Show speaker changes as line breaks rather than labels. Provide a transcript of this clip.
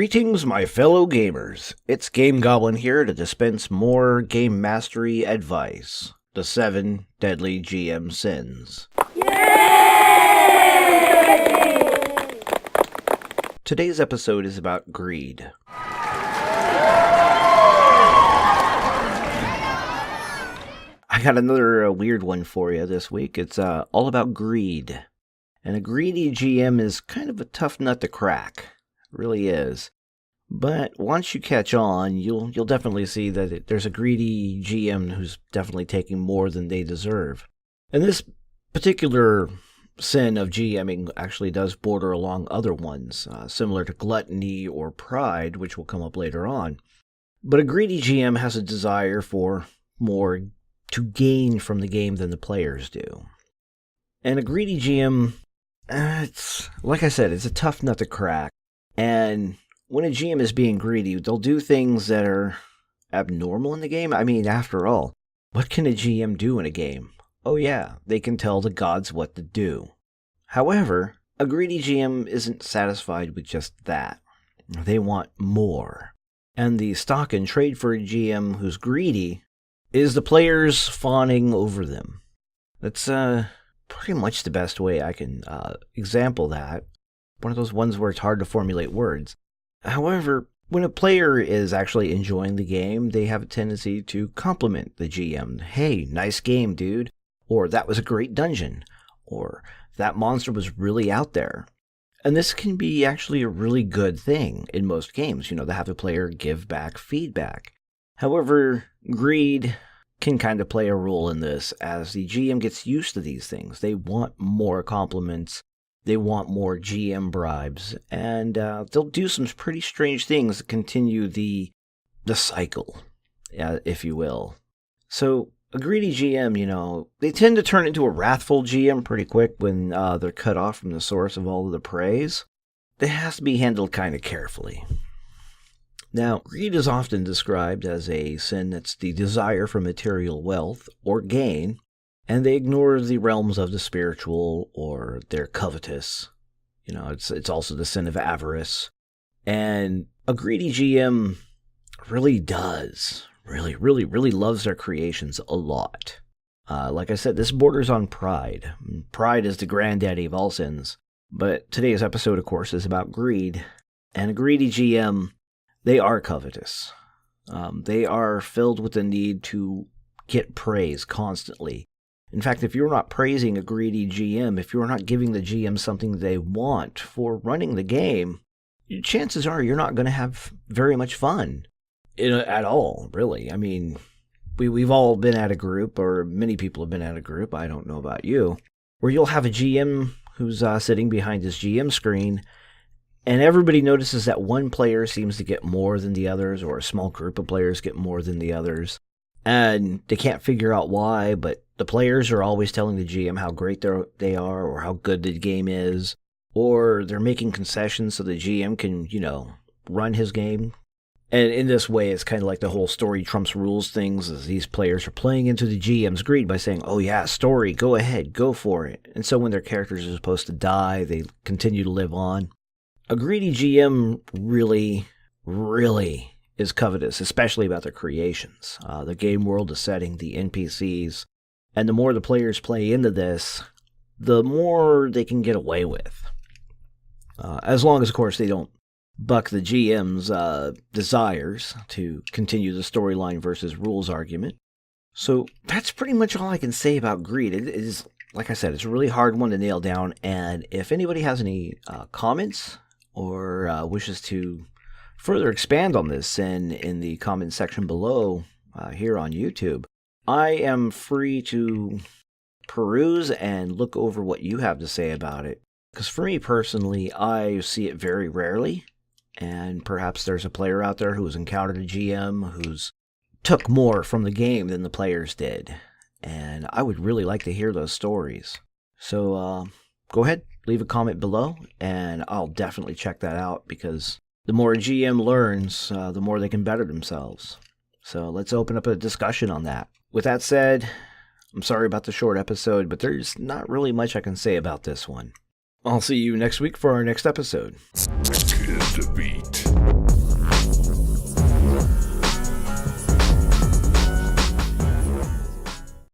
Greetings, my fellow gamers. It's Game Goblin here to dispense more game mastery advice. The 7 Deadly GM Sins. Yay! Today's episode is about greed. I got another weird one for you this week. It's all about greed. And a greedy GM is kind of a tough nut to crack. It really is. But once you catch on, you'll definitely see that there's a greedy GM who's definitely taking more than they deserve. And this particular sin of GMing actually does border along other ones, similar to gluttony or pride, which will come up later on. But a greedy GM has a desire for more to gain from the game than the players do. And a greedy GM, it's like I said, it's a tough nut to crack. And when a GM is being greedy, they'll do things that are abnormal in the game. I mean, after all, what can a GM do in a game? Oh yeah, they can tell the gods what to do. However, a greedy GM isn't satisfied with just that. They want more. And the stock and trade for a GM who's greedy is the players fawning over them. That's pretty much the best way I can example that. One of those ones where it's hard to formulate words. However, when a player is actually enjoying the game, they have a tendency to compliment the GM. Hey, nice game, dude. Or that was a great dungeon. Or that monster was really out there. And this can be actually a really good thing in most games, to have the player give back feedback. However, greed can kind of play a role in this as the GM gets used to these things. They want more compliments. They want more GM bribes, and they'll do some pretty strange things to continue the cycle, if you will. So a greedy GM, they tend to turn into a wrathful GM pretty quick when they're cut off from the source of all of the praise. It has to be handled kind of carefully. Now, greed is often described as a sin that's the desire for material wealth or gain, and they ignore the realms of the spiritual, or they're covetous. It's also the sin of avarice. And a greedy GM really loves their creations a lot. Like I said, this borders on pride. Pride is the granddaddy of all sins. But today's episode, of course, is about greed. And a greedy GM, they are covetous. They are filled with the need to get praise constantly. In fact, if you're not praising a greedy GM, if you're not giving the GM something they want for running the game, chances are you're not going to have very much fun at all, really. I mean, we've all been at a group, or many people have been at a group, I don't know about you, where you'll have a GM who's sitting behind his GM screen, and everybody notices that one player seems to get more than the others, or a small group of players get more than the others. And they can't figure out why, but the players are always telling the GM how great they are, or how good the game is, or they're making concessions so the GM can, run his game. And in this way, it's kind of like the whole story trumps rules things, as these players are playing into the GM's greed by saying, oh yeah, story, go ahead, go for it. And so when their characters are supposed to die, they continue to live on. A greedy GM really is covetous, especially about their creations. The game world, the setting, the NPCs. And the more the players play into this, the more they can get away with. As long as, of course, they don't buck the GM's desires to continue the storyline versus rules argument. So that's pretty much all I can say about greed. It is, like I said, it's a really hard one to nail down. And if anybody has any comments or wishes to further expand on this in the comment section below here on YouTube, I am free to peruse and look over what you have to say about it. Because for me personally, I see it very rarely, and perhaps there's a player out there who's encountered a GM who's took more from the game than the players did, and I would really like to hear those stories. So go ahead, leave a comment below, and I'll definitely check that out, because the more a GM learns, the more they can better themselves. So let's open up a discussion on that. With that said, I'm sorry about the short episode, but there's not really much I can say about this one. I'll see you next week for our next episode.
Kiss the beat.